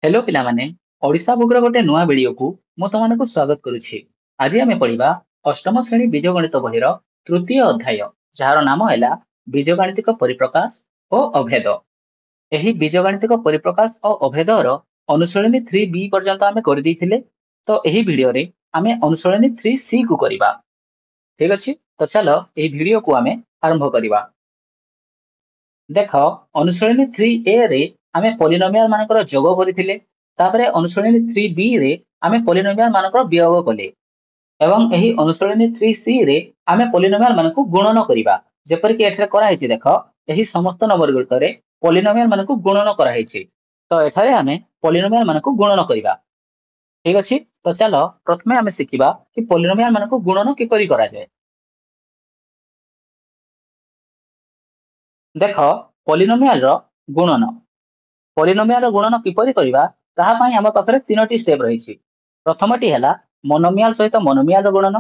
Hello पिलामाने Odisha बुक्र गोटे नुआ video को मु तुमको स्वागत करुछि। आज आमे पढ़िबा अष्टम श्रेणी बीजगणित बहिर तृतीय अध्याय जार नाम है बीजगणितिक परिप्रकाश और अभेद। एही बीजगणितिक परिप्रकाश और अभेदर अनुशीलनी 3B पर्यंत आमे कर दैथिले। तो एही वीडियो रे आमे अनुशीलनी 3C को करिबा। ठीक अछि, तो चलो एही वीडियो को आमे आरंभ करिबा। देख अनुशीलनी 3A रे आमे पॉलिनोमियल मानकर जोग करथिले। तापरे अनुशीलनी 3B रे आमे पॉलिनोमियल मानकर वियोग कले एवं एही अनुशीलनी 3C रे आमे पॉलिनोमियल मानको गुणन करिबा। जेपर कि एठरे करा हैछि देख एही समस्त नंबर गुरतरे पॉलिनोमियल मानको गुणन करा हैछि। तो एठारे आमे पॉलिनोमियल मानको गुणन करिबा। ठीक अछि, तो चलो प्रथमे आमे सिखिबा कि पॉलिनोमियल मानको गुणन किपरि करा जाय। देख पॉलिनोमियल रो गुणन पॉलिनोमियल गुणन किपरि करिबा ताहा पई हम पाखरे तीनोटी स्टेप रहिछि। प्रथमटी हैला मोनोमियल सहित मोनोमियल गुणन,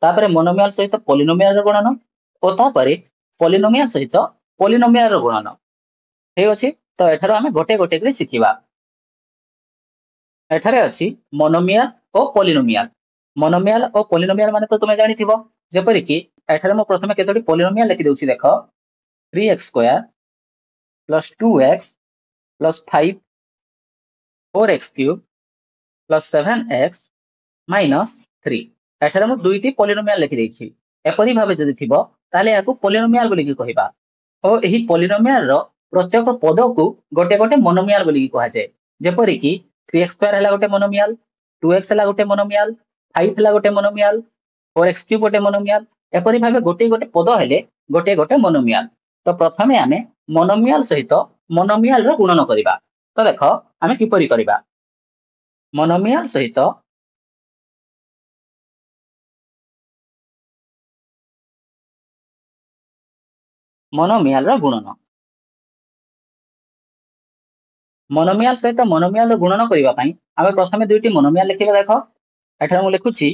तापरे मोनोमियल सहित पॉलिनोमियल गुणन और तापरे पॉलिनोमियल सहित पॉलिनोमियल गुणन। ठीक अछि, तो एठारो हमें गोटे गोटे करी सिखिबा। एठारे अछि मोनोमियल और पॉलिनोमियल। मोनोमियल और पॉलिनोमियल माने तो तुमे जानिथिबो। जेपरि कि एठारे म प्रथमे केतोटी पॉलिनोमियल लिखि देउछि। देखो 3x² + 2x + 5 4x³ + 7x - 3 एठारे मु दुईटी पॉलिनोमियल लिखि देइछि। एपरि भाबे जदि थिबो ताले याकू पॉलिनोमियल बोली कि कहिबा और एही पॉलिनोमियल रो प्रत्येक पद को गोटे गोटे मोनोमियल बोली कि कहा जाय। जेपरि कि 3x² हला गोटे मोनोमियल, 2x हला गोटे मोनोमियल, 5 हला गोटे मोनोमियल, 4x³ गोटे मोनोमियल। एपरि भाबे गोटे गोटे पद हेले गोटे गोटे मोनोमियल। तो प्रथमे आमे मोनोमियल सहित मोनोमियल रो गुणन करिबा। तो देखो आमे किपरि करिबा। मोनोमियल सहित मोनोमियल रो गुणन। मोनोमियल सहित मोनोमियल रो गुणन करिबा पई आमे प्रथमे दुईटी मोनोमियल लिखिबा। देखो एठारे मु लिखुछि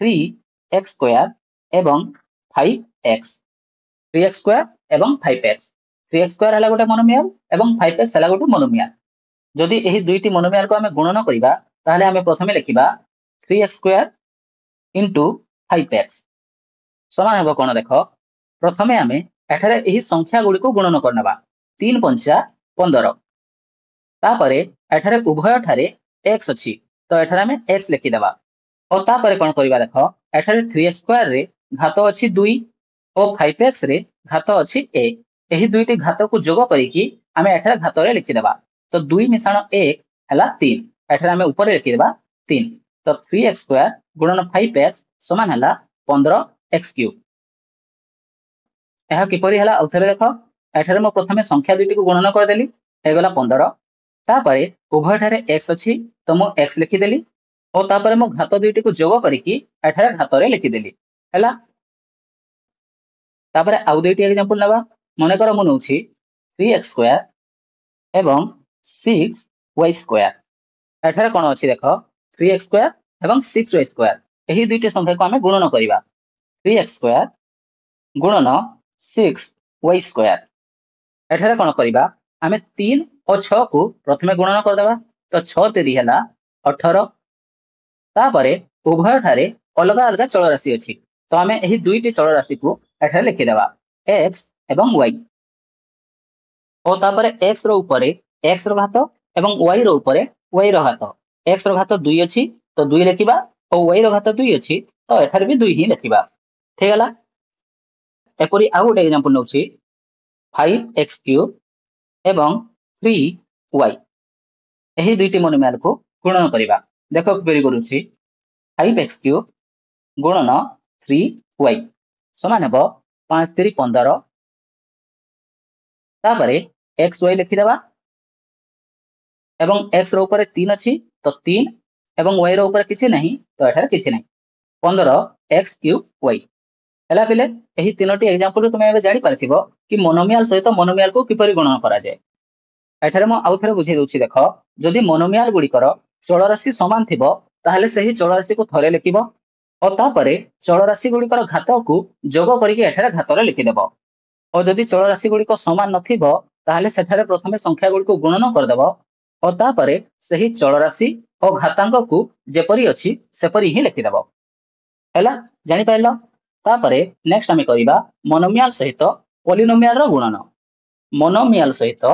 3x² एवं 5x। 3x² एवं 5x। 3x² हला गोटे मोनोमियल एवं 5x हला गोटे मोनोमियल। जदि एही दुईटी मोनोमियल को आमे गुणन करिबा ताहले आमे प्रथमे लिखिबा 3x² * 5x समान हेबो कोन। देखो प्रथमे आमे एठारे एही संख्या गुडी को गुणन करनबा। 3 × 5 = 15। तापरे एठारे उभय ठारे x अछि, तो एठारे आमे x लिखि देबा। और तापरे कोन करिबा। देखो एठारे 3x² रे घात अछि 2 और 5x रे घात अछि 1। एही दुईटी घात को जोग करिकि आमे एठारे घात रे लिखि देबा। तो 2 * 1 हला 3। एठारे आमे ऊपर लिखि देबा 3। तो 3x² * 5x समान हला 15x³। एहा किपरि हला औथरे देखो एठारे म प्रथमे संख्या दुईटी को गुणन कर देली हे गला 15। तापरे उभय ठारे x अछि, तो मु x लिखि देली और तापरे मु घात दुईटी को जोग करिकि एठारे घात रे लिखि देली हला। तापरे आउ दुईटी एग्जांपल लेबा। मने कर मु नउछि 3x² एवं 6y²। एठारे कोन अछि देखो 3x² एवं 6y²। एही दुईटी संख्या को आमे गुणन करिबा। 3x² गुणन 6y²। एठारे कोन करिबा आमे 3 और 6 को प्रथमे गुणन कर देबा। तो 6 × 3 हला 18। तापरे उभय ठारे अलगा अलगा चल राशि अछि, तो आमे एही दुईटी चल राशि को एठारे लिखि देबा x एवं y। और तापरे x रो ऊपरे x रो घात एवं y रो ऊपरे y रो घात। x रो घात 2 अछि, तो 2 लिखिबा और y रो घात 2 अछि, तो एठारे भी 2 ही लिखिबा। ठीक हला। एपरि आउ गोटे एग्जांपल नउछि 5x³ एवं 3y। एही दुईटी मोनोमियल को गुणन करिबा। देखो किपरि करूछि 5x³ गुणन 3y समान हेबो 5 × 3 = 15। तापरे xy लिखि देबा एवं x रो ऊपर 3 अछि, तो 3 एवं y रो ऊपर किछि नहीं, तो एठारे किछि नहीं 15x³ हला पिले। एही तीनोटी एग्जांपल तुमे एबे जानि पारथिबो कि मोनोमियल सहित मोनोमियल को किपरि गुणन करा जाय। एठारे म आउ थरे बुझै दोछि। देखो जदि मोनोमियल गुडी कर चल राशि समान थिबो ताहले सही चल राशि को थरे लिखिबो और तापरे चल राशि गुडी कर घात को जोग करिकि एठारे घात रे लिखि देबो। और जदि चल राशि गुडी को समान नथिबो ताहले सेठारे प्रथमे संख्या गुडी को गुणन कर देबो और तापरे सही चलराशि और घातांक को जेपरी अछि सेपरी ही लिखिदेव हैला जानि पाइल तापरे नेक्स्ट आमे करिबा मोनोमियल सहित पॉलिनोमियल रो गुणन मोनोमियल सहित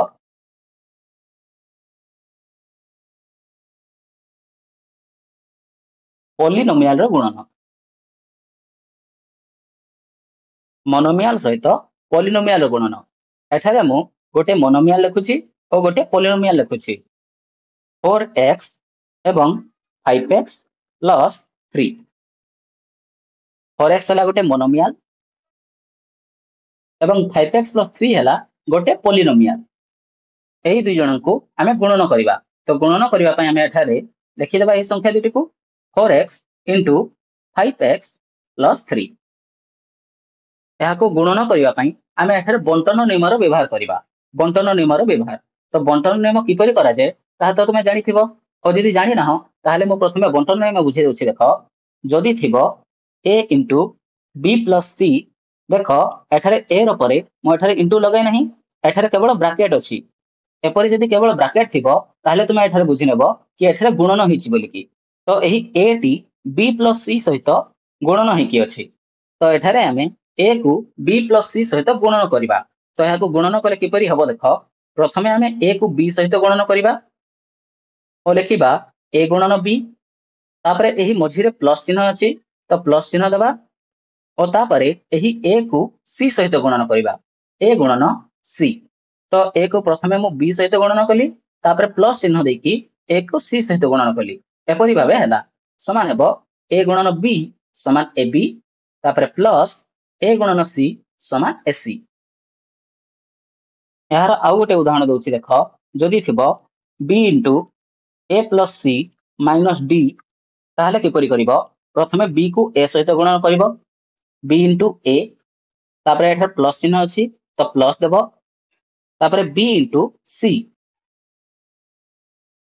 पॉलिनोमियल रो गुणन मोनोमियल सहित पॉलिनोमियल रो गुणन एठारे मु गोटे मोनोमियल लिखुछि और गोटे पॉलिनोमियल लिखुछि 4x एवं 5x प्लस 3 4x हला गोटे मोनोमियल एवं 5x प्लस 3 हला गोटे पॉलिनोमियल एही दुई जन को आमे गुणन करिबा तो गुणन करिबा पय आमे एठारे लिखि देबा ए संख्या दुटी को 4x 5x प्लस 3 याको गुणन करिबा पय आमे एठारे बंटन नियमर व्यवहार करिबा बंटन नियमर व्यवहार तो बंटन नियम किपरि करा जाय ता तो तुमे जानिथिबो और यदि जानि ना हो ताहले मु प्रथमे बंटन नियम बुझे दोछि देखो जदि थिबो a into b plus c देखो एठारे a रो परे मु एठारे इनटू लगाय नाही एठारे केवल ब्रैकेट अछि एपरि जदि केवल ब्रैकेट थिबो ताहले तुमे एठारे बुझि नेबो कि एठारे गुणन हिछि बोली कि तो एही a T b plus c सहित गुणन हि कि अछि तो एठारे आमे a को b plus c सहित गुणन करिबा तो याको गुणन कले किपरि हबो देखो प्रथमे आमे a को b सहित गुणन करिबा और लिखिबा a गुणन b तापरे एही मझिरे प्लस चिन्ह अछि तो प्लस चिन्ह देबा और तापरे एही a को c सहित गुणन करिबा a गुणन c तो a को प्रथमे मु b सहित गुणन कली तापरे प्लस चिन्ह देकी a को c सहित गुणन कली एपरि भाबे हला समान हेबो a गुणन b समान ab तापरे प्लस a गुणन c समान ac यार आउ गोटे उदाहरण दोछि देखो जदि थिबो b into a plus c minus d ताहले किपरि करिवो प्रथमे b को a सहित गुणन करिवो b into a तापरे एठा प्लस चिन्ह अछि तो प्लस देबो तापरे b into c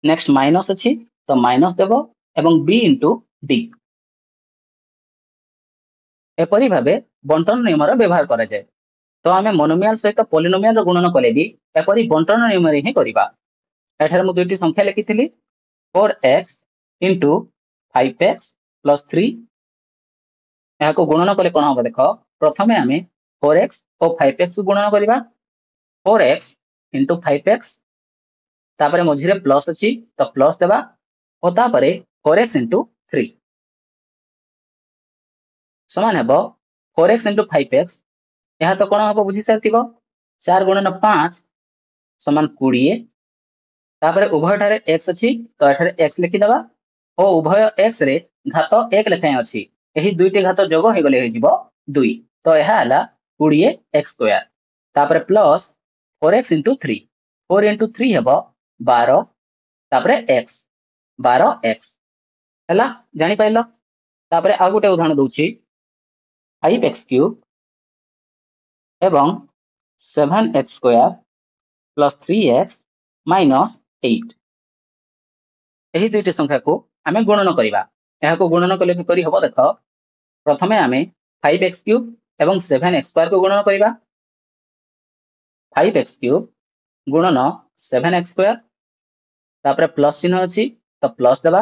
next minus अछि तो माइनस देबो एवं b into d एपरि भाबे बंटन नियमर व्यवहार करा जाय तो आमे मोनोमियल सहित पॉलिनोमियल रो गुणन कले भी एपरि बंटन नियम रे ही करिबा एठारे मु दुईटी संख्या लिखिथिली 4x into 5x plus 3 याको गुणन कले कोन हबो देखो प्रथमे आमे 4x और 5x को गुणन करिबा 4x into 5x तापरे मझिरे प्लस अछि तो प्लस देबा और तापरे 4x into 3 समान हेबो 4x into 5x यहाँ तो कोन हबो बुझि सारथिबो 4 गुणन 5 समान 20 तापरे उभय ठारे x अछि तो एठारे x लिखि देबा और उभय x रे घात 1 लेखाय अछि एही दुईटी घात जोग हे गले हे जिवो 2 तो यह हला 20 x स्क्वायर तापरे प्लस 4x into 3 4 into 3 हेबो 12 तापरे x 12x हला जानि पाइलो तापरे आ गोटे उदाहरण दोछि 5x क्यूब एवं 7x square plus 3x minus 8 एही दुईटी संख्या को आमे गुणन करिबा याको गुणन कले किपरि हबो देखो प्रथमे आमे 5x क्यूब एवं 7x स्क्वायर को गुणन करिबा 5x क्यूब गुणन 7x स्क्वायर तापरे प्लस चिन्ह अछि तो प्लस देबा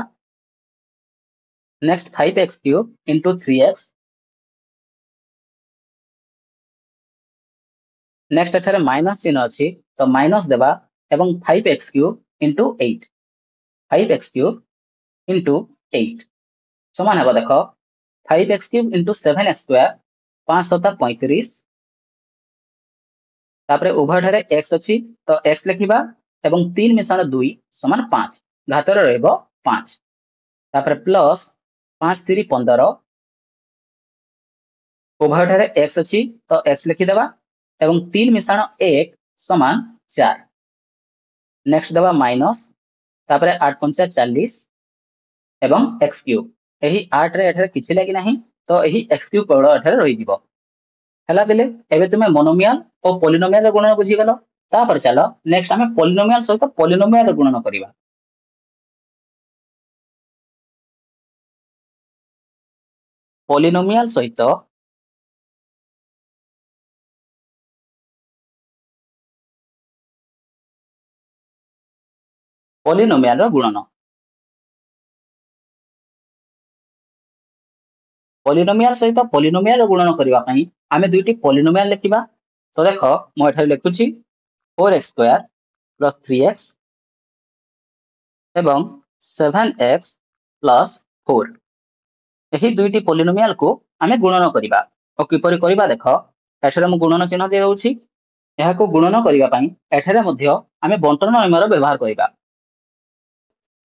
next 5x cube into 3x next एठारे माइनस चिन्ह अछि तो माइनस देबा एवं 5x cube into 8 5x cube into 8 समान हेबो देखो 5x cube into 7x square 5 सता 35 तापरे उभय ठारे x अछि तो x लिखिबा एवं 3 मिसाण 2 समान 5 घातर रहइबो 5 तापरे प्लस 5 3 15 उभय ठारे x अछि तो x लिखि देबा एवं 3 मिसाण 1 समान 4 नेक्स्ट देबा माइनस तापरे 8 पंचा 40 एवं x क्यूब एही 8 रे एठारे किछि लागि नाही तो एही x क्यूब केवल एठारे रहि जिवो हला बेले एबे तुमे मोनोमियल और पॉलिनोमियल रो गुणन बुझि गेलो तापर चलो नेक्स्ट हमें पॉलिनोमियल सहित पॉलिनोमियल रो गुणन करिबा पॉलिनोमियल सहित पॉलिनोमियल गुणन। पॉलिनोमियल सहित पॉलिनोमियल गुणन करबा पई आमे दुईटी पॉलिनोमियल लिखिबा। तो देखो मो एठारे लिखुछि 4x² + 3x एवं 7x + 4 एही दुईटी पॉलिनोमियल को आमे गुणन करबा। तो किपरि करबा देखो एठारे मु गुणन चिन्ह दे दउछि। एहा को गुणन करबा पई एठारे मध्ये आमे बंटन नियमर व्यवहार करबा।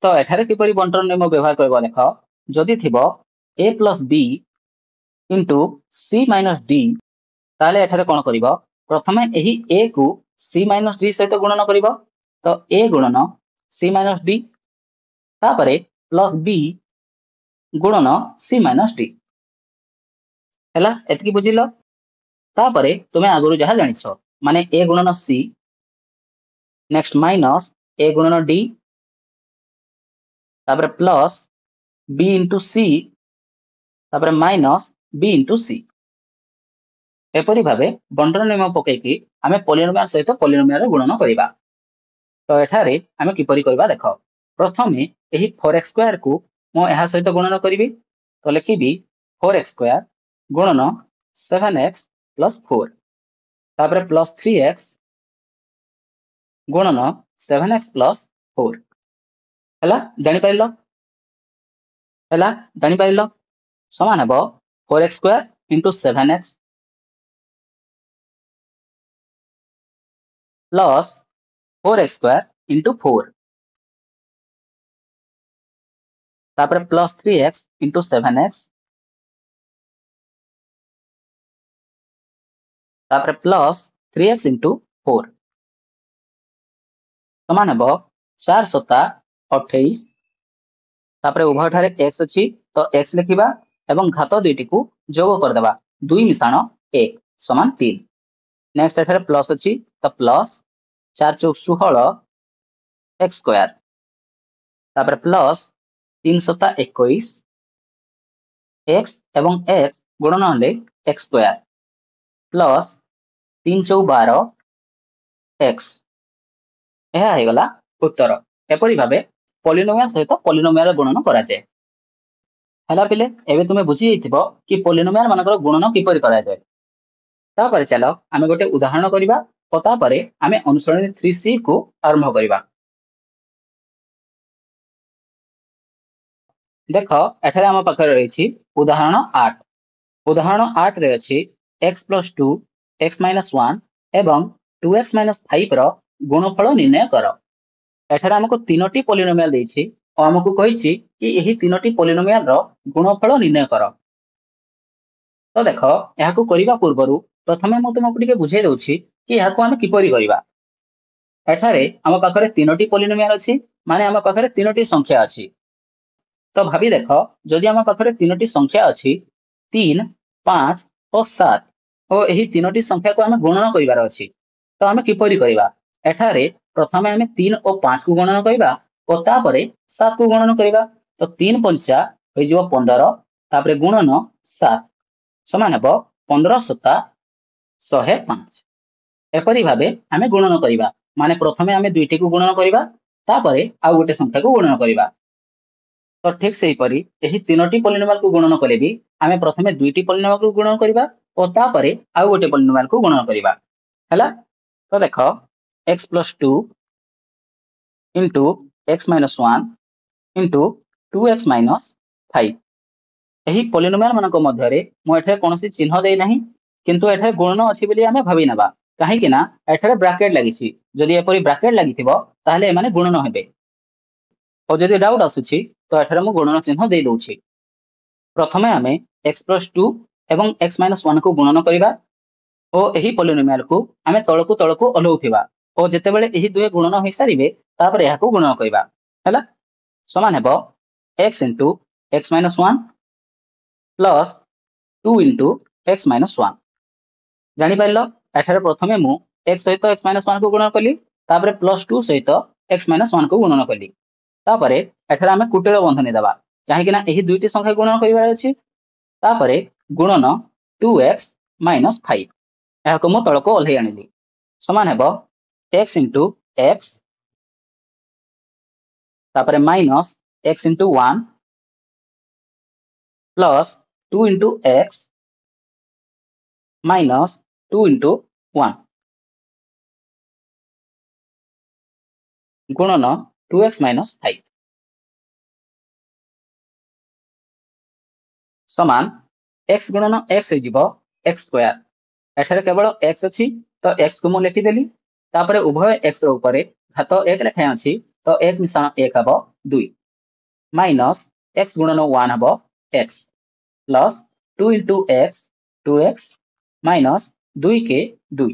तो एठारे किपरि बंटन नियम व्यवहार करबा देखो जदि थिबो a + b * c - d ताले एठारे कोन करिवो प्रथमे एही a को c - d सहित गुणन करिवो। तो a गुणन c - d तापरे प्लस b गुणन c - d हैला। एतकी बुझिलो। तापरे तुमे आगुरु जहा जानिछो माने a गुणन c नेक्स्ट माइनस a गुणन d तापरे प्लस b * c तापरे माइनस b * c एपरि भाबे बंटन नियम पकेकी आमे पॉलिनोमियल सहित पॉलिनोमियल गुणन करिबा। तो एठारे आमे किपरि करबा देखो प्रथमे एही 4x² को मो एहा सहित गुणन करिवि। तो लिखिबि 4x² गुणन 7x + 4 तापरे प्लस 3x गुणन 7x + 4 हैला। जानि पाइलो हैला जानि पाइलो समान हबो 4x² * 7x प्लस 4x² * 4 तापरे प्लस 3x * 7x तापरे प्लस 3x * 4 समान हबो 4 * 7 = 28 तापरे उभय ठारे x अछि तो x लिखिबा एवं घात दुईटी को जोग कर देबा 2 मिसाण 1 समान 3। नेक्स्ट एठारे प्लस अछि तो प्लस 4 * 4 = 16 x² तापरे प्लस 3 * 7 = 21 x एवं x गुणन हले x² प्लस 3 * 4 = 12 x एहा हे गला उत्तर। एपरि भाबे पॉलिनोमियल सहित पॉलिनोमियल गुणन करा जाय। हैला पिले एबे तुमे बुझी जइथिबो कि पॉलिनोमियल मानकर गुणन किपरि करा जाय। ता परे चलो आमे गोटे उदाहरण करिबा और ता परे आमे अनुसरणी 3C को आरंभ करिबा। देखो एठारे हम पाखरे रहिछि उदाहरण 8। उदाहरण 8 रे अछि x + 2 x - 1 एवं 2x - 5 रो गुणफल निर्णय करो। एठारे हमको तीनोटी पॉलिनोमियल देछि और हमको कहिछि कि एही तीनोटी पॉलिनोमियल रो गुणफल निर्णय करो। तो देखो एहा को करिबा पूर्वरु प्रथमे मु तुमको टिके बुझाइ दउछि कि एहा को हम किपरि करिबा। एठारे हम पाखरे तीनोटी पॉलिनोमियल अछि माने हम पाखरे तीनोटी संख्या अछि। तो भाबी देखो जदि हम पाखरे तीनोटी संख्या अछि 3 5 और 7 और एही तीनोटी संख्या को हम गुणन करिवार अछि। तो हम किपरि करिबा एठारे प्रथमे हम 3 और 5 को गणना करिबा और तापरे 7 को गणना करिबा। तो 3 पंचा होई जिवो 15 तापरे गुणन 7 समान हबो 15 * 7 = 105 एपरि भाबे हम गुणन करिबा माने प्रथमे हम दुईटी को गुणन करिबा तापरे आ गोटे संख्या को गुणन करिबा। तो ठीक सेही परी एही तीनोटी पॉलिनोमियल को गुणन कले भी आमे प्रथमे दुईटी पॉलिनोमियल को गुणन करिबा और तापरे आ गोटे पॉलिनोमियल को गुणन करिबा हैला। तो देखो x + 2 * x - 1 * 2x - 5 एही पॉलिनोमियल मानको मध्यरे मो एठे कोनोसी चिन्ह देई नाही किंतु एठे गुणन अछि बोली आमे भाबी नबा काहे कि ना एठे ब्रैकेट लागिछि। जदि एपरी ब्रैकेट लागिथिबो ताहले एमाने गुणन हेबे और जदि डाउट आसुछि तो एठे मु गुणन चिन्ह देई दउछि। प्रथमे आमे x + 2 एवं x - 1 को गुणन करिबा और एही पॉलिनोमियल को आमे तळकु ओलौथिबा और जेते बेले एही दुए गुणन होई सारिबे तापर एहा को गुणन करिबा हैला। समान हेबो x * x - 1 प्लस 2 * x - 1 जानि पाइलो एठारे प्रथमे मु x सहित x - 1 को गुणन कली तापर प्लस 2 सहित x - 1 को गुणन कली तापरे एठारे आमे कुटिल बंधनी देबा काहे कि ना एही दुईटी संख्या गुणन करिवार अछि तापरे गुणन 2x - 5 एहा को मु तळको ओल्हे आनिली समान हेबो x * x तापर minus x into 1 plus 2 into x minus 2 into 1 गुणन 2x माइनस 5 समान x गुणन x हो एक्स स्क्वायर एठारे केवल x अच्छी तो x को मुझे लिखिदेली तापर उभय x रे घात 1 लेखाएं अच्छी तो 1 मिशाण 1 हम 2 माइनस x गुणन 1 हम x plus 2 into x 2x minus 2 के 2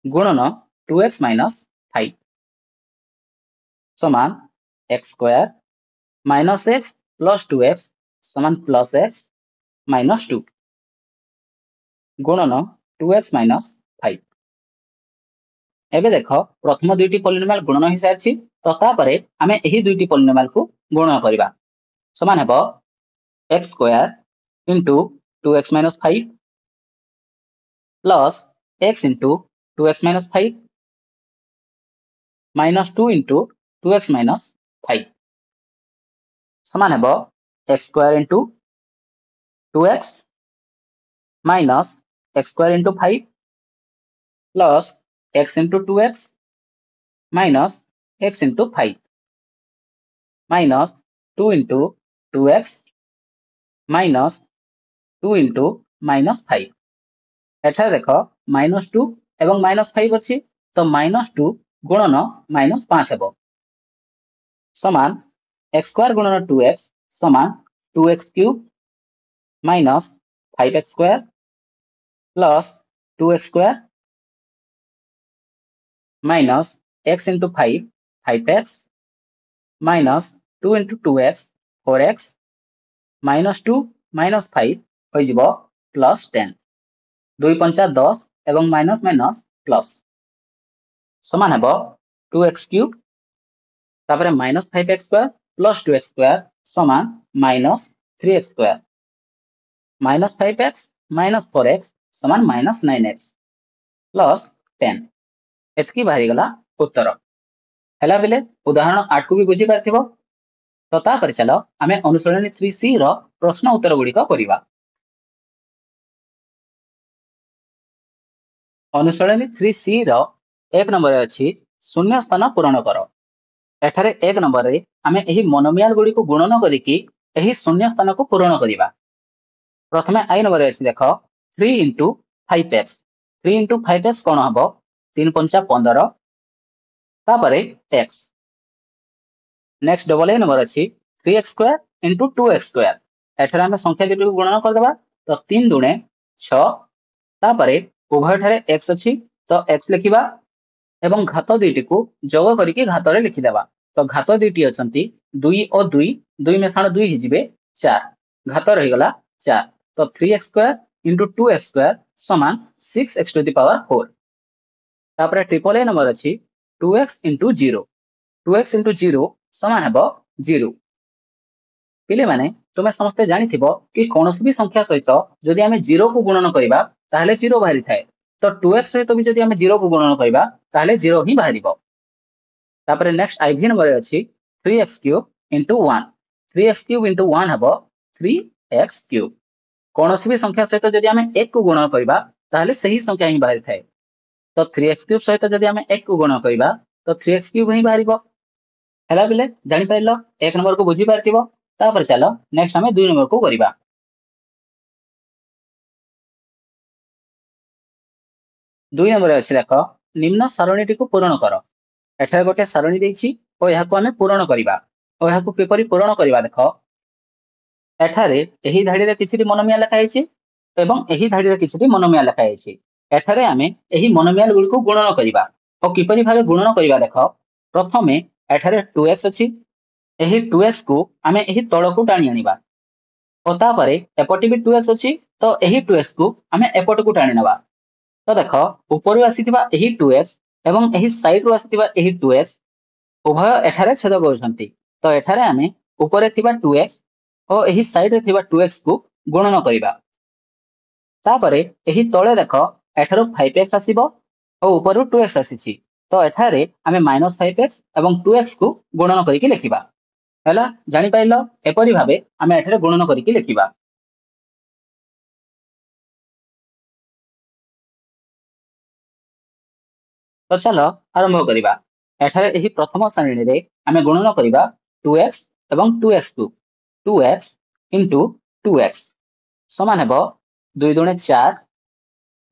गुणन 2x माइनस 5 समान x square minus x plus 2x समान प्लस एक्स माइनस 2 गुणन 2x माइनस 5 एबे देखो प्रथम दुईटी पॉलिनोमियल गुणन हो सारी तो तापरे आमे एही दुईटी पॉलिनोमियल को गुणन करबा समान हेबो x square into 2x minus 5 plus x into 2x minus 5 minus 2 into 2x minus 5 समान हेबो x square into 2x minus x square into 5 plus x into 2x minus x into 5 minus 2 into 2x minus 2 into minus 5 एठारे देखो minus 2 एवं minus 5 अच्छी तो minus 2 गुणन minus 5 हेबो समान एक्स स्क्वायर गुणन 2x समान 2x cube minus 5x square plus 2x square minus x into 5 5x minus 2 into 2x 4x minus 2 minus 5 हो जिवो प्लस 10 2 पंचा 10 एवं माइनस माइनस प्लस समान हेबो 2x क्यूब तापर minus 5x square plus 2x square समान minus 3x square minus 5x minus 4x समान minus 9x plus 10 एतकी बाहरी गला उत्तर हैला बेले उदाहरण 8 को भी बुझी पारथिबो तो तापर चलो आमे अनुसरणी 3C रो प्रश्न उत्तर गुडी को करिबा अनुसरणी 3C रो 1 नंबर अछि शून्य स्थान पूरण करो एठारे 1 नंबर रे आमे एही मोनोमियल गुडी को गुणन करिकि एही शून्य स्थान को पूरण करिबा प्रथमे आई नंबर अछि देखो 3 into 5x 3 into 5x कोन हबो 3 पंचा 15 तापरे x next double A number अछि 3x square into 2x square एठारे आमे संख्या दुटी को गुणन कर देबा तो 3 दुणे 6 तापरे उभय ठारे x अछि तो x लिखिबा एवं घात दुईटी को जोग करिकि घात रे लिखि देबा तो घात दुईटी अछंती 2 और 2 2 मिशाण 2 हि जिवे 4 घात रहि गला 4 तो 3x square into 2x square समान 6x to the power 4 तापर ट्रिपल ए नंबर अछि 2x into 0 2x into 0 समान हेबो 0 पिले माने तुमे समस्त जानि थिबो कि कोनोसी भी संख्या सहित जदि आमे 0 को गुणन करिबा ताहले 0 बाहरी थाए तो 2x सहित भी जदि आमे 0 को गुणन करिबा ताहले 0 ही बाहरिबो तापर नेक्स्ट आईवी नंबर अछि 3x cube into 1 3x cube into 1 हबो 3x क्यूब कोनोसी भी संख्या सहित जदि आमे 1 को गुणन करिबा ताहले सही संख्या ही बाहरी थाए तो 3x क्यूब सहित जदि आमे 1 को गुणन करिबा तो 3x क्यूब ही बाहरिबो हैला बिले जानि पाइलो 1 नंबर को बुझी पारथिबो तापर चलो नेक्स्ट हमें 2 नंबर को करिबा 2 नंबर अछि देखो निम्न सारणीटी को पूर्ण करो एठारे गोटे सारणी देछि ओ यहा को हमें पूर्ण करिबा ओ यहा को किपरि पूर्ण करिबा देखो एठारे एही धाडी रे किछिटी मोनोमियल लिखा हैछि एवं एही धाडी रे किछिटी मोनोमियल लिखा हैछि एठारे हमें एही मोनोमियल गुडी को गुणन करिबा ओ किपरि भाबे गुणन करिबा देखो प्रथमे एठारे 2x अछि एही 2x को हमें एही तळ को टाणी आनिबा ओ तापरे एपटी भी 2x अछि तो एही 2x को हमें एपट को टाणी नबा तो देखो ऊपर आसीथिबा एही 2x एवं एही साइड रो आसीथिबा एही 2x उभय एठारे छेद करछंती तो एठारे हमें ऊपर थिबा 2x और एही साइड रे थिबा 2x को गुणन करिबा तापरे एही तळे देखो एठारो 5x आसीबो और ऊपर 2x आसीछि तो एठारे आमे -5x एवं 2x को गुणन करिकि लिखिबा हैला जानि पाइलो एपरि भाबे आमे एठारे गुणन करिकि लिखिबा। तो चलो आरंभ करिबा एठारे एही प्रथम श्रेणी रे आमे गुणन करिबा 2x एवं 2x को 2x into 2x समान हेबो 2 दुणे 4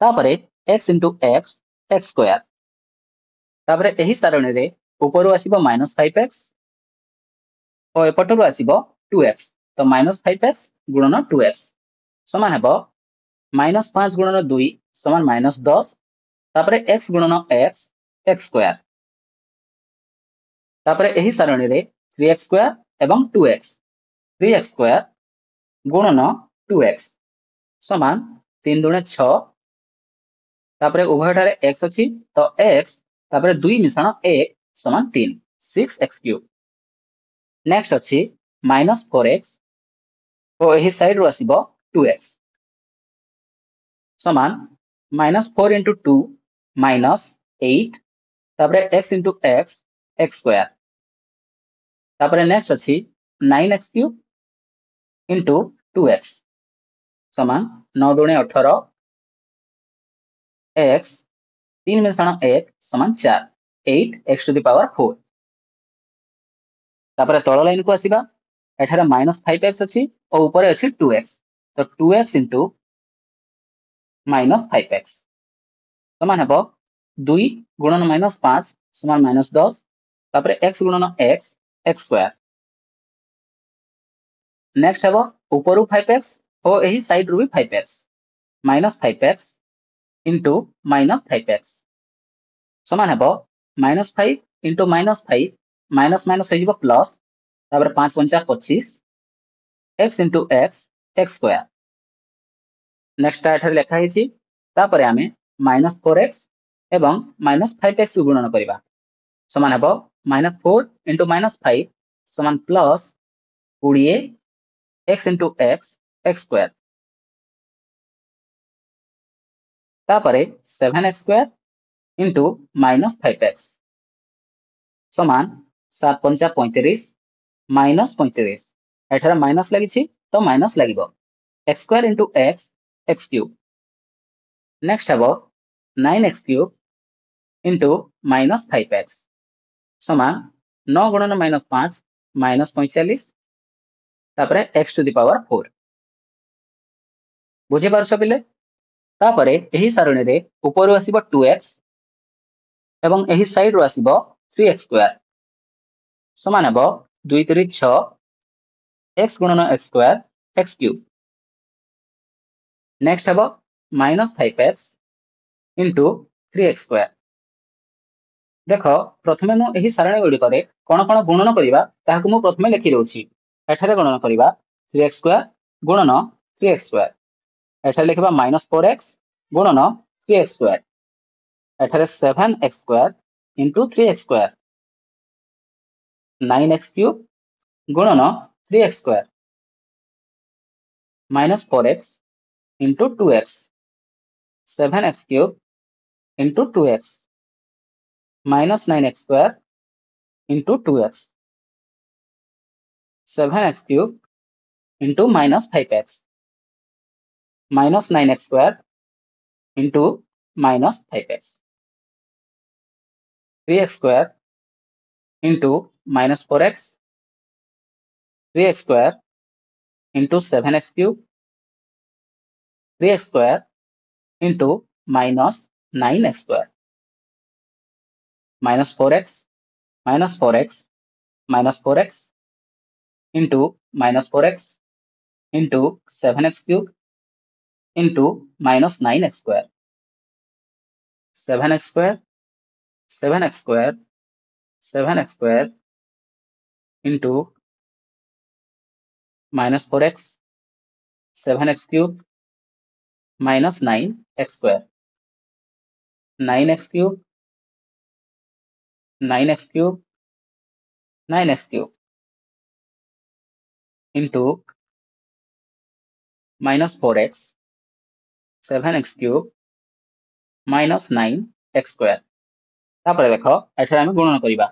तापरे x into x x square तापरे एही सारणी रे ऊपरु आसीबो -5x और एपटरु आसीबो 2x तो -5x गुणन 2x समान हेबो -5 गुणन 2 समान -10 तापरे x गुणन x x स्क्वायर तापरे एही सारणी रे 3x स्क्वायर एवं 2x 3x स्क्वायर गुणन 2x समान 3 दुणे 6 तापरे उभयटारे x अछि तो x तापरे 2 मिश्रण 1 समान 3 6x क्यूब नेक्स्ट अछि -4x और एही साइड रो आसीबो 2x समान -4 into 2 -8 तापरे x into x x square तापरे नेक्स्ट अछि 9x क्यूब into 2x समान 9 दुणे 18 x 3 मिश्रण 1 समान 4 8 x to the power 4 तापरे तळ लाइन को आसीबा एठारे -5x अछि और ऊपर अछि 2x तो 2x into -5x समान हेबो 2 गुणन -5 समान -10 तापरे x गुणन x x स्क्वायर नेक्स्ट हेबो ऊपरु 5x और एही साइड रु भी 5x -5x into -5x समान हेबो -5 into -5 माइनस माइनस हो प्लस तापर 5 पंचा 25 x into x x square next एठारे लिखा हिची तापर आमे -4x एवं -5x को गुणन करिबा समान हेबो -4 into -5 समान plus 20 x into x x square तापरे 7x स्क्वायर into -5x समान 7 पंचा 35 -35 एठारे माइनस लागिछि तो माइनस लागिबो x square into x x cube next हेबो 9x क्यूब into -5x समान 9 गुणन -5 -45 तापरे x to the power 4 बुझे पारछ पिले तापरे एही सारणी रे ऊपर आसीबो 2x एवं एही साइड रो आसीबो 3x स्क्वायर समान हेबो 2 3 6 x गुणन x square x cube next हेबो -5x into 3x स्क्वायर देखो प्रथमे मु एही सारणी गुडी करे कोन कोन गुणन करिबा ताहाकु मु प्रथमे लिखि देउछि एठारे गुणन करिबा 3x स्क्वायर गुणन 3x स्क्वायर एठारे लिखिबा -4x गुणन 3x स्क्वायर एठारे 7x square into 3x square 9x cube गुणन 3x square -4x into 2x 7x cube into 2x -9x square into 2x 7x cube into -5x -9x square into -5x 3x square into -4x 3x square into 7x cube 3x square into -9x square -4x -4x -4x into -4x into 7x cube into -9x square 7x square 7x square 7x square into -4x 7x cube -9x square 9x cube 9x cube 9x cube into -4x 7x cube -9x square तापर देख एठारे आम गुणन करवा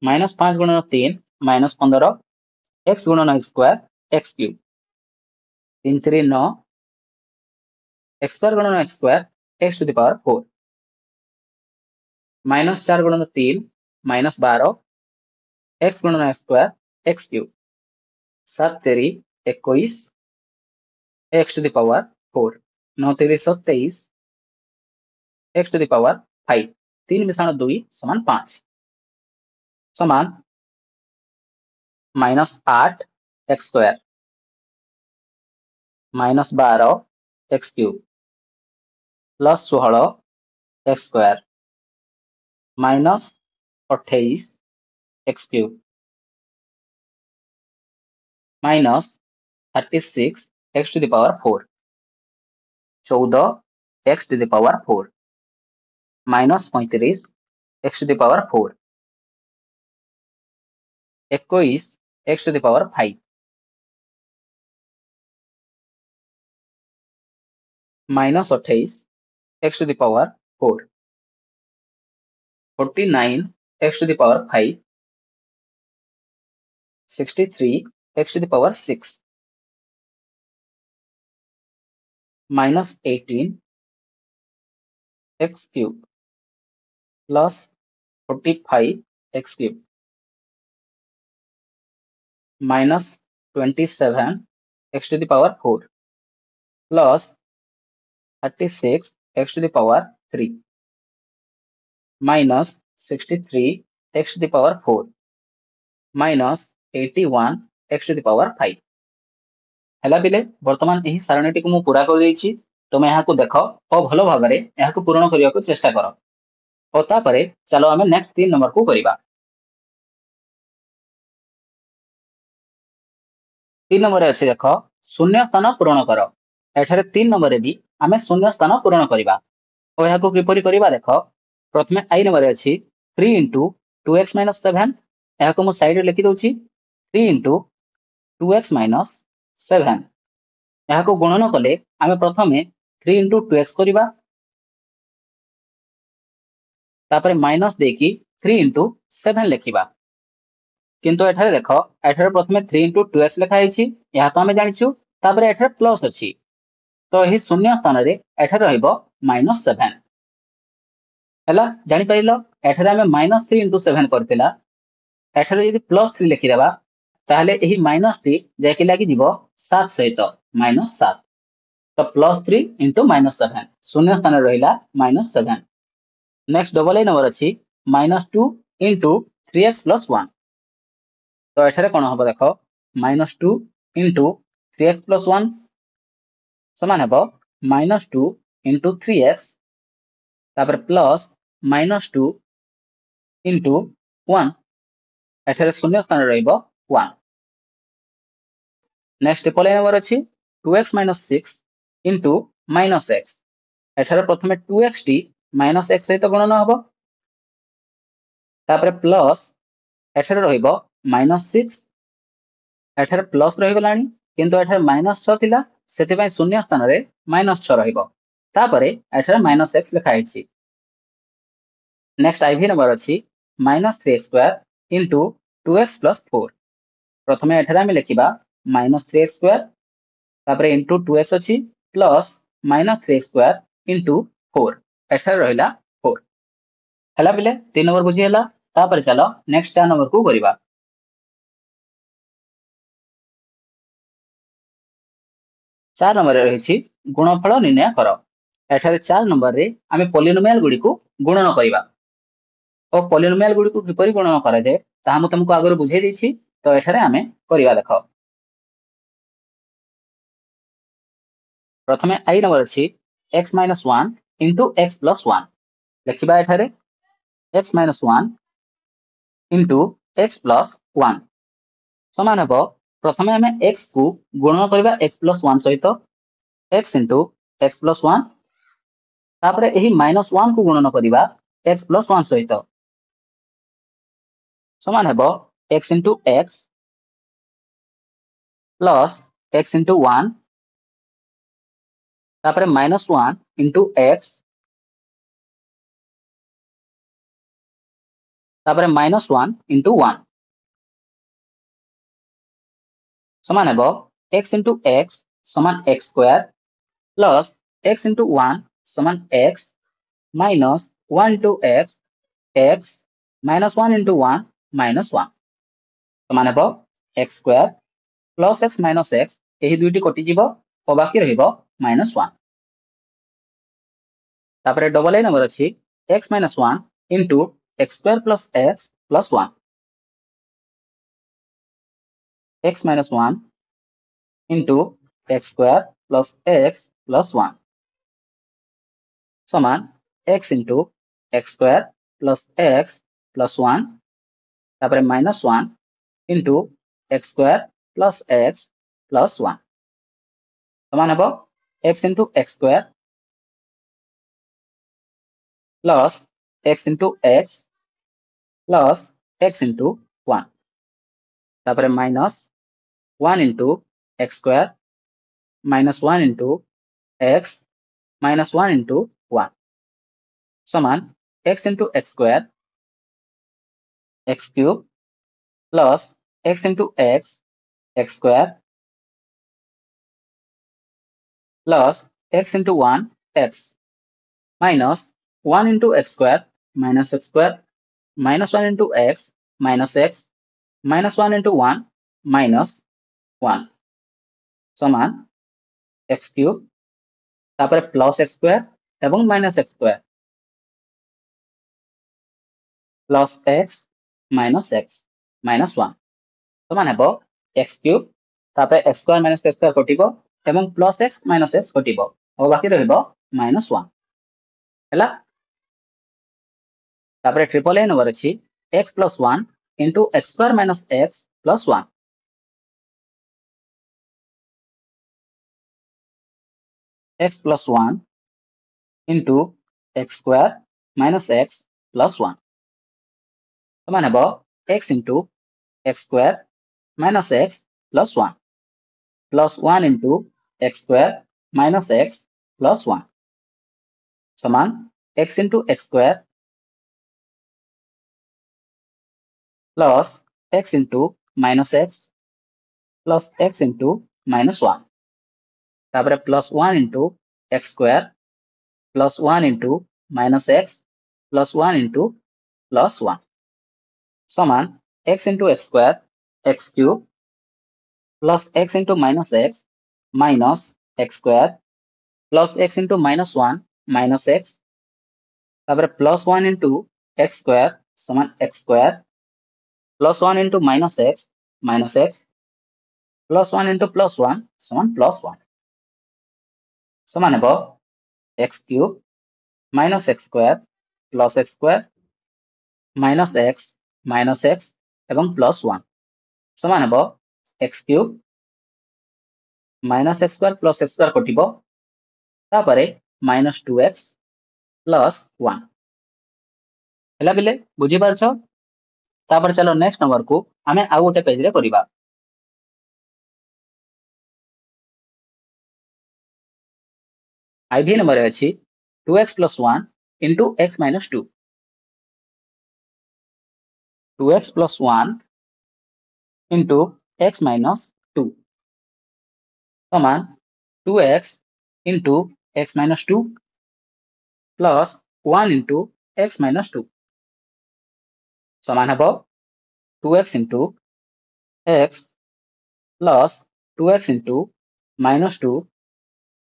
-5 गुणन 3 -15 X गुणन X square X cube 3 3 9 X square गुणन X square X to the power 4 -4 गुणन 3 -12 एक्स गुणन X square X cube 7 3 21 x to the power 4 9 3 27 x to the power 5 3 मिश्रण 2 समान 5 समान -8 X square -12 X cube +16 X square -28 X cube -36 x to the power 4 14 x to the power 4 -35 x to the power 4 21 x to the power 5 -28 x to the power 4 49 x to the power 5 63 x to the power 6 -18 x cube +45 x cube -27 x to the power 4 +36 x to the power 3 -63 x to the power 4 -81 x to the power 5 हैला पिले वर्तमान एही सारणीटी को मु पूरा कर देइछि तुम यहाँ को देख और भलो भाबरे यहाँ को पूर्ण करने को चेष्टा कर और तापरे चलो आमे नेक्स्ट 3 नंबर को करिबा 3 नंबर अच्छे देख शून्य स्थान पूरण कर एठारे 3 नंबर भी आमे शून्य स्थान पूरण करिबा और यहाँ को किपरि करिबा देख प्रथमे आई नंबर अच्छी 3 इंटू 2x - 7 यहाँ को मु साइड रे लिखि दउछि 3 इंटू 2x - 7 यहाँ को गुणन कले आमे प्रथमे 3 इंटू 2x करिबा तापरे माइनस देकी 3 इंटू 7 लिखिबा किंतु एठारे देख एठारे प्रथमे 3 इंटू 2x लिखा आइछि यहाँ तो आमे जानिछु तापरे एठारे प्लस अछि तो एही शून्य स्थान रे एठारे रहइबो -7 हैला जानि परिलो एठारे आमे -3 इंटू 7 करतिला एठारे यदि +3 लिखि देबा ताहले एही -3 जेकी लागि जीवो 7 सहित -7 तो +3 इंटू -7 शून्य स्थान रहिला -7 नेक्स्ट डबल ए नंबर अछि -2 इंटू 3x + 1 तो एठारे कोन हबो देखो -2 इंटू 3x + 1 समान हबो -2 इंटू 3x तापर प्लस -2 इंटू 1 एठारे शून्य स्थान रहिबो 1 नेक्स्ट ट्रिपल ए नंबर अछि 2x - 6 इंटू -x एठारे प्रथमे 2x टी -x सहित गुणन हबो तापर प्लस एठारे रहिबो -6 एठारे प्लस रहि गलानी किंतु एठारे -6 थिला सेति पय शून्य स्थान रे -6 रहिबो तापरे एठारे -x लिखा आइछि नेक्स्ट आईवी नंबर अछि -3x² इंटू 2x + 4 प्रथमे एठारे आमे लिखिबा -3x² तापरे इंटू 2x अछि प्लस -3x² इंटू 4 एठारे रहिला 4 हला पिले 3 नंबर बुझी हला तापर चलो नेक्स्ट 4 नंबर को करिबा 4 नंबर रे रहिछि गुणफल निर्णय कर एठारे 4 नंबर रे आमे पॉलिनोमियल गुडी को गुणन करिबा और पॉलिनोमियल गुडी को किपरि गुणन करा जाय ता हम तुमको आगरो बुझाई देछि तो एठारे आमे करिबा देखो प्रथमे आई नंबर अछि x - 1 इंटू x + 1 लिखिबा एठारे x - 1 इंटू x + 1 समान हबो प्रथमे हमें x को गुणन करबा x + 1 सहित x इंटू x + 1 तापरे एही -1 को गुणन करबा x + 1 सहित समान हबो x into x plus x into 1 तापरे -1 इंटू x तापर -1 इंटू 1 समान हेबो x इंटू x समान x square plus x into 1 समान x minus 1 into x minus 1 into 1 minus 1 समान हेबो x square plus x minus x एही दुइटी कटि जीवो और बाकी रहिबो -1 तापर डबल ए नंबर अछि x minus 1 into x square plus 1 x minus 1 into x square plus 1 समान x into x square plus 1 तापर -1 इंटू x स्क्वायर प्लस 1 समान हेबो x into x square plus x into x plus x into 1 तापर -1 into x square -1 into x minus 1 into 1 समान x into x square x cube plus x into x square plus x into 1 x minus 1 into x square minus 1 into x minus 1 into 1 minus 1 समान x cube तापर plus x square एवं minus x square plus x minus 1 समान हेबो x cube तापर x square minus x square कटिबो एवं plus x minus x कटिबो और बाकी रहिबो -1 हैला तापर ट्रिपल ए नंबर अछि x plus 1 into x square minus x plus 1 x plus 1 into x square minus x plus 1 समान हेबो x into x square minus x plus 1 plus 1 into x square minus x plus 1 समान x into x square plus x into minus x into minus 1 तापर plus 1 into x square plus 1 into minus x plus 1 into plus 1 समान x into x square x cube plus x into minus x square plus x into -1 minus x तापर plus 1 into x square समान x square plus 1 into minus x plus 1 into plus 1 समान plus 1 समान हेबो x cube minus x square plus x square minus x एवं plus 1 समान हेबो x cube minus x square plus x square कटिबो तापरे -2x plus 1 ହେଲା बिले बुझी पारछो तापर चलो नेक्स्ट नंबर को आमे आ गोटे पेज रे करिबा आईडी नंबर अछि 2x plus 1 into x minus 2 2x plus 1 into x minus 2 समान 2x into x minus 2 plus 1 into x minus 2 समान हेबो 2x into x plus 2x into minus 2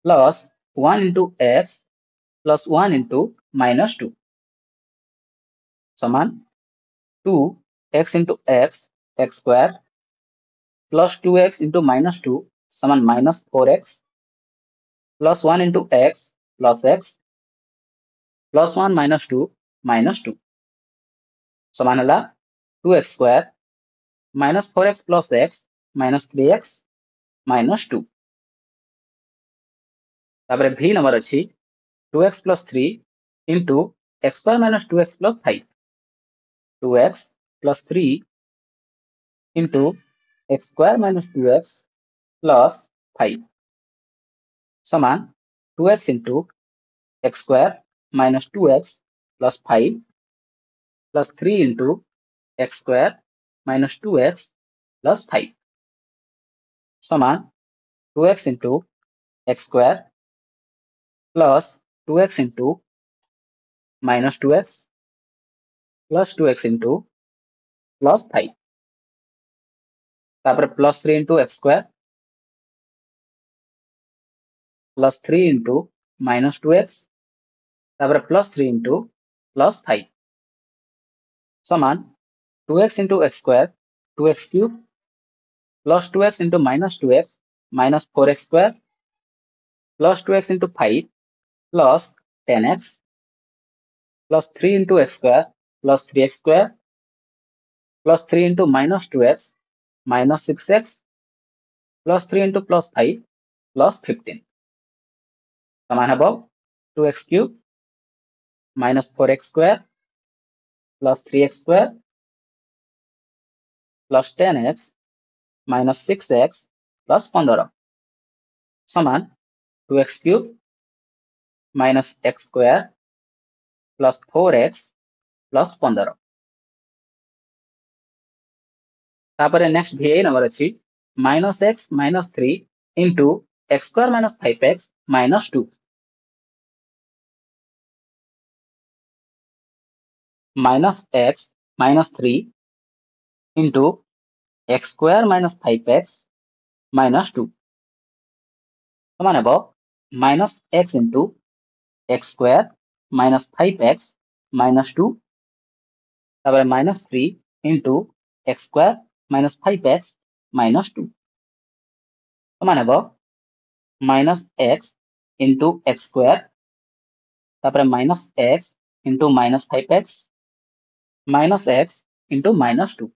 plus 1 into x plus 1 into minus 2 समान 2x into x square plus 2x into minus 2 समान -4x plus 1 into x plus 1 minus 2 समान हला 2x square minus 4x plus x minus 3x minus 2 तापर v number अछि 2x plus 3 into x square minus 2x plus 5 2x plus 3 into x square minus 2x plus 5 समान 2x into x square minus 2x plus 5 plus 3 into x square minus 2x plus 5 সমান 2x into x square plus 2x into minus 2x plus 2x into plus 5 তারপরে plus 3 into x square plus 3 into minus 2x তারপরে plus 3 into plus 5 সমান 2x into x square 2x cube plus 2x into minus 2x minus 4x square plus 2x into 5 plus 10x plus 3 into x square plus 3x square plus 3 into minus 2x minus 6x plus 3 into plus 5 plus 15 সমান হব 2x cube minus 4x square plus 3x square plus 10x minus 6x plus 15 সমান 2x cube minus x square plus 4x plus 15 তারপরে next VA number আছে minus x minus 3 into x square minus 5x minus 2 minus x minus 3 into x square minus 5x minus 2 সমান হব minus x into x square minus 5x minus 2 তারপরে minus 3 into x square minus 5x minus 2 সমান হব minus x into x square তারপরে minus x into minus 5x minus x into minus 2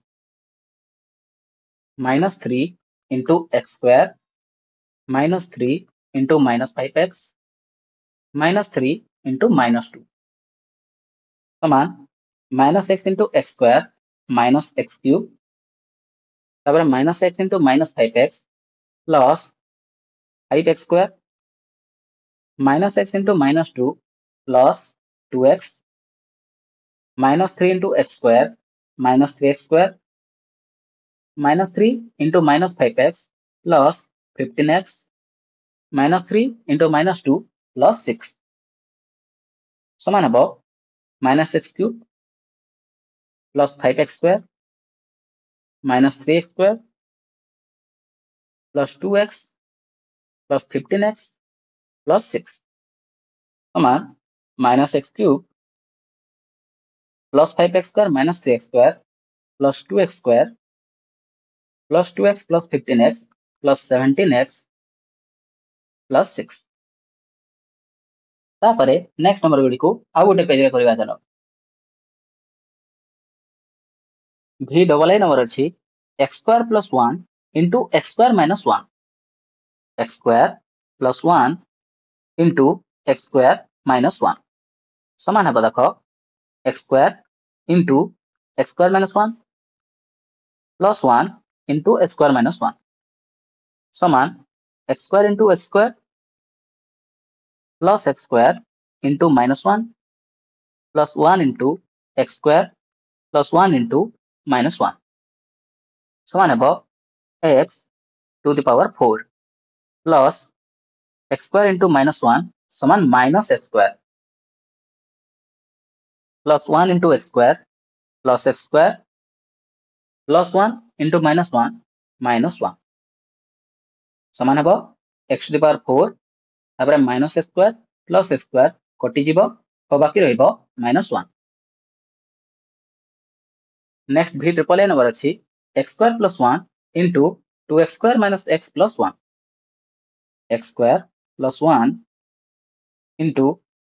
minus 3 into x square minus 3 into minus 5x minus 3 into minus 2 সমান minus x into x square minus x cube তারপরে minus x into minus 5x plus 5x square minus x into minus 2 plus 2x minus 3 into x square minus 3x square minus 3 into minus 5x plus 15x minus 3 into minus 2 plus 6 সমান হব minus x cube plus 5x square minus 3x square plus 2x plus 15x plus 6 সমান minus x cube plus 5x square minus 3x square plus 2x square plus 2x plus 15x plus 17x plus 6 ତାପରେ next number ଗୁଡ଼ିକୁ ଆଉ ଗୋଟେ ପେଜରେ କରିବା ଚାଲ ଭି double I number ଅଛି x square plus 1 into x square minus 1 x square plus 1 into x square minus 1 ସମାନ ହେବ ଦେଖ x square into x square minus 1 plus 1 into x square minus 1 समान x square into x square plus x square into minus 1 plus 1 into x square plus 1 into minus 1 समान है x to the power 4 plus x square into minus 1 समान minus x square plus 1 into x square plus x square plus 1 into minus 1 minus 1 समान है x to the power 4 तापर minus x square plus x square कटि जीव और बाकी रहिबो minus 1 next v triple A number अछि x square plus 1 into 2x square minus x plus 1 x square plus 1 into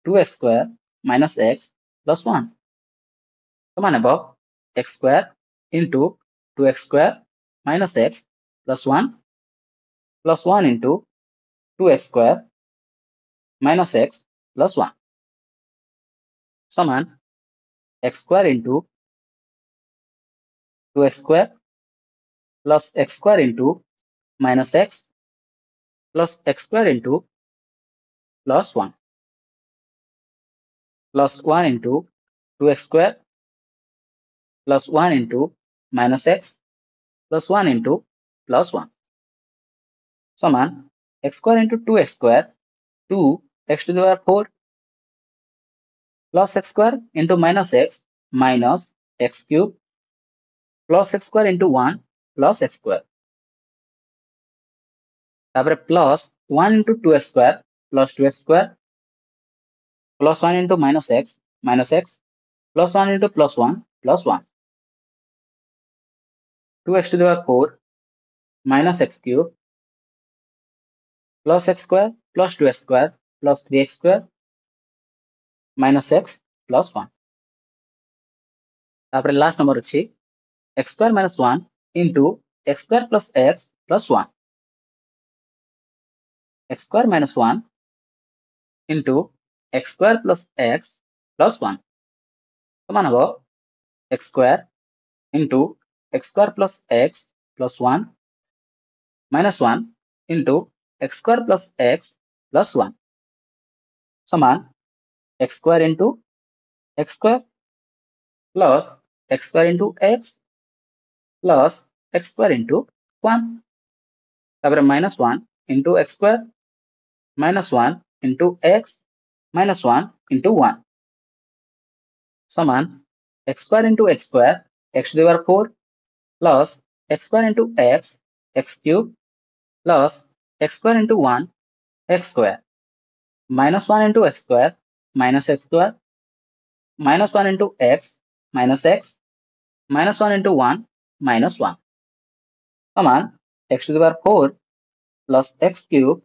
2x square minus x plus 1 समान है x square into 2x square minus x plus 1 plus 1 into 2x square minus x plus 1 समान x square into 2x square plus x square into minus x plus x square into plus 1 plus 1 into 2x square plus 1 into minus x plus 1 into plus 1 समान x square into 2x square 2x to the power 4 plus x square into minus x cube plus x square into 1 plus x square तापर plus 1 into 2x square plus 2x square plus 1 into minus x plus 1 into plus 1 plus 1 2x to the power 4 minus x cube plus x square plus 2x square plus 3x square minus x plus 1 तापर last number अछि x square minus 1 into x square plus x plus 1 x square minus 1 into x square plus x plus 1 समान हो x square into x square plus x plus 1 minus 1 into x square plus x plus 1 समान x square into x square plus x square into x plus x square into 1 तापर minus 1 into x square minus 1 into x minus 1 into 1 समान x square into x square x to the power 4 plus x square into x cube plus x square into 1 x square minus 1 into x square minus x square minus 1 into x minus 1 into 1 minus 1 समान x to the power 4 plus x cube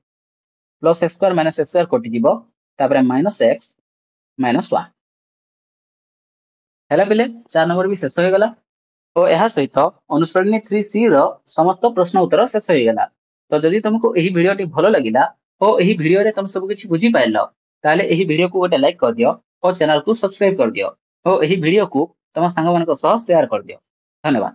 plus x square minus x square कटि जीवो तापर minus x minus 1 हेला पिले 4 number भी शेष हो गला तो यह सहित अनुसरणी 3C रो समस्त प्रश्न उत्तर शेष हो गला तो जदि तुमको एही वीडियो टी भलो लागिला ओ एही वीडियो रे तुम सब किछि बुझी पाइलो ताले एही वीडियो को गोटे लाइक कर दियो और चैनल को सब्सक्राइब कर दियो और एही वीडियो को तम संग मन को सह शेयर कर दियो धन्यवाद।